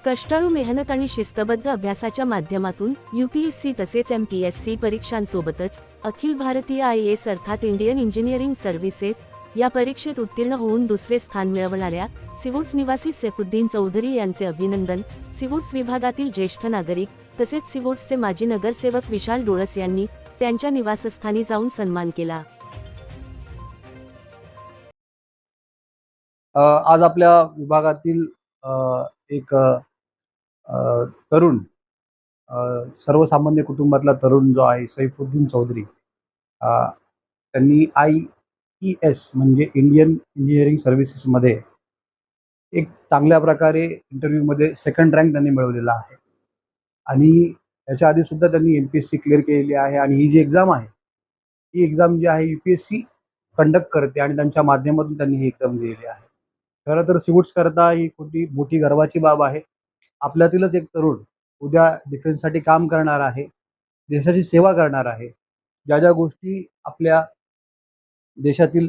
कष्टाळू मेहनत आणि शिस्तबद्ध अभ्यासाच्या माध्यमातून यूपीएससी तसेच एमपीएससी परीक्षांसोबतच अखिल भारतीय IAS अर्थात इंडियन इंजिनिअरिंग सर्व्हिसेस या परीक्षेत उत्तीर्ण होऊन दुसरे स्थान मिळवणाऱ्या सिवूड्स निवासी सैफुद्दीन चौधरी यांचे अभिनंदन सिवूड्स विभागातील ज्येष्ठ नागरिक तसेच सिवूड्सचे माजी नगरसेवक विशाल डोळस यांनी त्यांच्या निवासस्थानी जाऊन सन्मान केला। आज आपल्या विभागातील एक तरुण सर्वसामान्य कुटुंबातला तरुण जो आहे सैफुद्दीन चौधरी, त्यांनी IES म्हणजे इंडियन इंजिनिअरिंग सर्व्हिसेसमध्ये एक चांगल्या प्रकारे इंटरव्ह्यूमध्ये सेकंड रँक त्यांनी मिळवलेला आहे आणि याच्या आधी सुद्धा त्यांनी MPSC क्लिअर केलेली आहे आणि ही जी एक्झाम आहे ही एक्झाम जी आहे UPSC कंडक्ट करते आणि त्यांच्या माध्यमातून त्यांनी ही एक्झाम दिलेली आहे। खरं तर सिवूड्स करता ही मोठी गर्वाची बाब आहे। आपल्यातीलच एक तरुण उद्या डिफेन्ससाठी काम करणार आहे, देशाची सेवा करणार आहे। ज्या ज्या गोष्टी आपल्या देशातील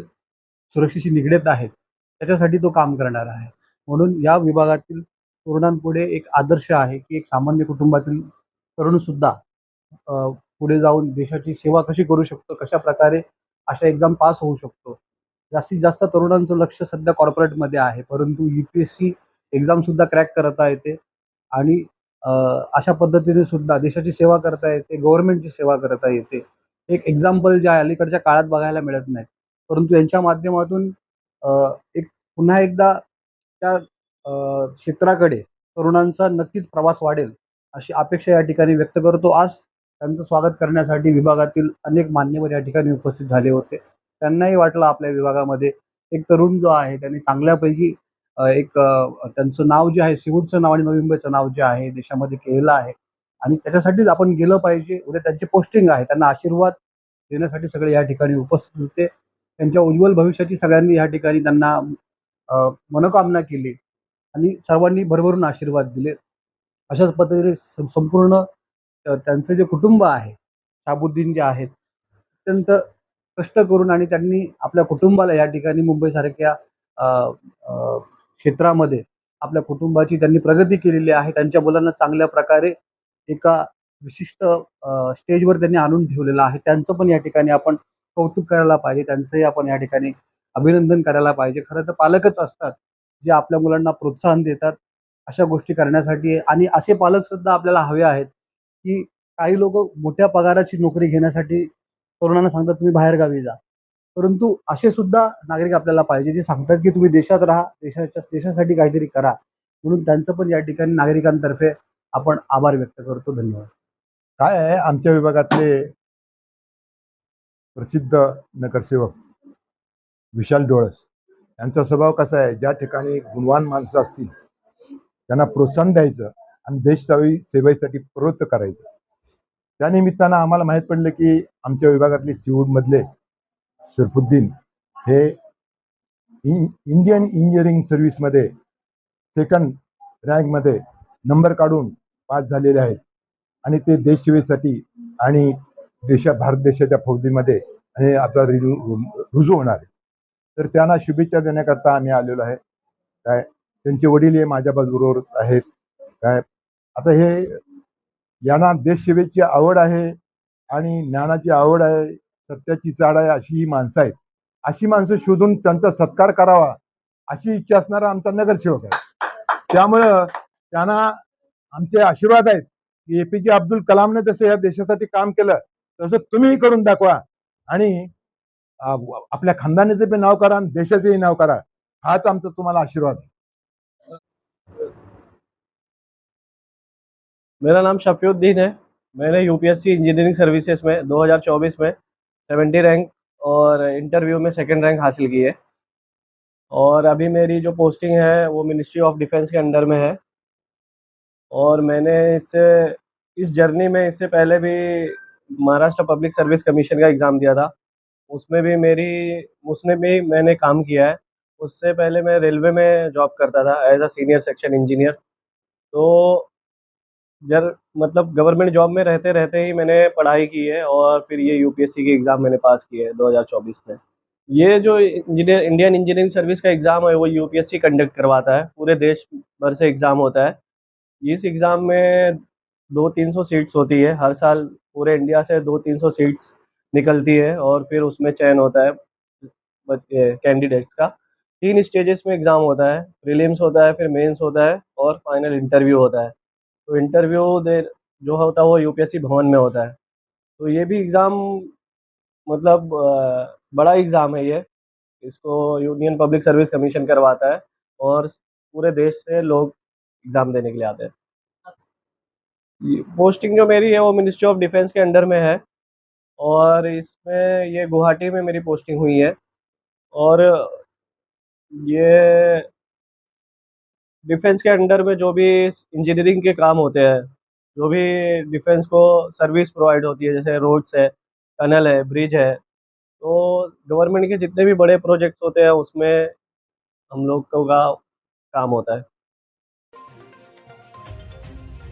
सुरक्षेशी निगडीत आहेत त्याच्यासाठी तो काम करणार आहे। म्हणून या विभागातील तरुणांपुढे एक आदर्श आहे की एक सामान्य कुटुंबातील तरुणसुद्धा पुढे जाऊन देशाची सेवा कशी करू शकतो, कशा प्रकारे अशा एक्झाम पास होऊ शकतो। जास्तीत जास्त तरुणांचं लक्ष सध्या कॉर्पोरेटमध्ये आहे, परंतु UPSC एक्झामसुद्धा क्रॅक करता येते आणि अशा पद्धतीने सुद्धा देशाची सेवा करता येते, गव्हर्नमेंटची सेवा करता येते। एक एक्झाम्पल जे आहे अलीकडच्या काळात बघायला मिळत नाही, परंतु यांच्या माध्यमातून एक पुन्हा एकदा त्या क्षेत्राकडे तरुणांचा नक्कीच प्रवास वाढेल अशी अपेक्षा या ठिकाणी व्यक्त करतो। आज त्यांचं स्वागत करण्यासाठी विभागातील अनेक मान्यवर या ठिकाणी उपस्थित झाले होते। त्यांनाही वाटलं आपल्या विभागामध्ये एक तरुण जो आहे त्यांनी चांगल्यापैकी त्यांचं नाव जे आहे सिवूडचं नाव आणि नवी मुंबईचं नाव जे आहे देशामध्ये केलेलं आहे आणि त्याच्यासाठीच आपण गेलं पाहिजे। उद्या त्यांची पोस्टिंग आहे, त्यांना आशीर्वाद देण्यासाठी सगळे या ठिकाणी उपस्थित होते। त्यांच्या उज्ज्वल भविष्याची सगळ्यांनी या ठिकाणी त्यांना मनोकामना केली आणि सर्वांनी भरभरून आशीर्वाद दिले। अशाच पद्धतीने संपूर्ण त्यांचं जे कुटुंब आहे, शाहाबुद्दीन जे आहेत, अत्यंत कष्ट करून आणि त्यांनी आपल्या कुटुंबाला या ठिकाणी मुंबईसारख्या क्षेत्रामध्ये आपल्या कुटुंबाची त्यांनी प्रगती केलेली आहे। त्यांच्या मुलांना चांगल्या प्रकारे एका विशिष्ट स्टेजवर त्यांनी आणून ठेवलेलं आहे। त्यांचं पण या ठिकाणी आपण कौतुक करायला पाहिजे, त्यांचंही आपण या ठिकाणी अभिनंदन करायला पाहिजे। खरं तर पालकच असतात जे आपल्या मुलांना प्रोत्साहन देतात अशा गोष्टी करण्यासाठी आणि असे पालक सुद्धा आपल्याला हवे आहेत की काही लोक मोठ्या पगाराची नोकरी घेण्यासाठी तरुणांना सांगतात तुम्ही बाहेरगावी जा, परंतु असे सुद्धा नागरिक आपल्याला पाहिजे जे सांगतात की तुम्ही देशात राहा, देशासाठी काहीतरी करा। म्हणून त्यांचं पण या ठिकाणी नागरिकांतर्फे आपण आभार व्यक्त करतो। धन्यवाद। काय आहे, आमच्या विभागातले प्रसिद्ध नगरसेवक विशाल डोळस यांचा स्वभाव कसा आहे, ज्या ठिकाणी गुणवान माणसं असतील त्यांना प्रोत्साहन द्यायचं आणि देशसेवी सेवेसाठी प्रवृत्त करायचं। त्या निमित्तानं आम्हाला माहीत पडलं की आमच्या विभागातले सिवूडमधले सैफुद्दीन हे इंडियन इंजिनिअरिंग सर्व्हिसमध्ये सेकंड रँकमध्ये नंबर काढून पास झालेले आहेत आणि ते देशसेवेसाठी आणि भारत देशाच्या फौजीमध्ये आणि आता रुजू होणार आहेत। तर त्यांना शुभेच्छा देण्याकरता आम्ही आलेलो आहे। काय त्यांचे वडील हे माझ्याबरोबर आहेत। काय आता हे यांना देशसेवेची आवड आहे आणि ज्ञानाची आवड आहे, सत्याची चाड आहे, अशी ही माणसं आहेत। अशी माणसं शोधून त्यांचा सत्कार करावा अशी इच्छा असणारा आमचा नगरसेवक आहे। त्यामुळं त्यांना आमचे आशीर्वाद आहेत की APJ अब्दुल कलामने जसं या देशासाठी काम केलं तसं तुम्हीही करून दाखवा आणि आपल्या खानदानाचे पण नाव करा आणि देशाचेही नाव करा, हाच आमचा तुम्हाला आशीर्वाद आहे। मेरा नाम शफीउद्दीन है। मैंने UPSC इंजीनियरिंग सर्विसेज में 2024 में 70 रैंक और इंटरव्यू में सेकंड रैंक हासिल की है और अभी मेरी जो पोस्टिंग है वो ministry of defence K under में है। और मैंने इस जर्नी में इससे पहले भी महाराष्ट्र पब्लिक सर्विस कमीशन का एग्ज़ाम दिया था, उसमें भी मैंने काम किया है। उससे पहले मैं रेलवे में जॉब करता था as a senior section engineer. तो मतलब गवर्नमेंट जॉब में रहते रहते ही मैंने पढ़ाई की है और फिर ये UPSC की एग्ज़ाम मैंने पास किए है 2024 में। ये जो इंडियन इंजीनियरिंग सर्विस का एग्ज़ाम है वो UPSC कंडक्ट करवाता है, पूरे देश भर से एग्ज़ाम होता है। इस एग्ज़ाम में 200-300 सीट्स होती है हर साल, पूरे इंडिया से 200-300 सीट्स निकलती है और फिर उसमें चयन होता है कैंडिडेट्स का। 3 स्टेजेस में एग्ज़ाम होता है, प्रीलिम्स होता है, फिर मेंस होता है और फाइनल इंटरव्यू होता है। तो इंटरव्यू दे जो होता है वो यूपीएससी भवन में होता है। तो ये भी एग्ज़ाम मतलब बड़ा एग्ज़ाम है ये। इसको यूनियन पब्लिक सर्विस कमीशन करवाता है और पूरे देश से लोग एग्ज़ाम देने के लिए आते हैं। ये पोस्टिंग जो मेरी है वो ministry of defence K under में है और इसमें ये गुवाहाटी में मेरी पोस्टिंग हुई है और ये डिफेंस के अंडर में जो भी इंजीनियरिंग के काम होते हैं, जो भी डिफेंस को सर्विस प्रोवाइड होती है, जैसे रोड्स है, टनल है, ब्रिज है, तो गवर्नमेंट के जितने भी बड़े प्रोजेक्ट्स होते हैं उसमें हम लोग का काम होता है।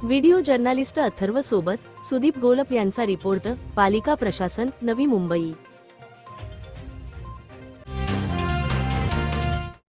व्हिडिओ जर्नालिस्ट अथर्व सोबत सुदीप गोलप यांचा रिपोर्ट, पालिका प्रशासन, नवी मुंबई।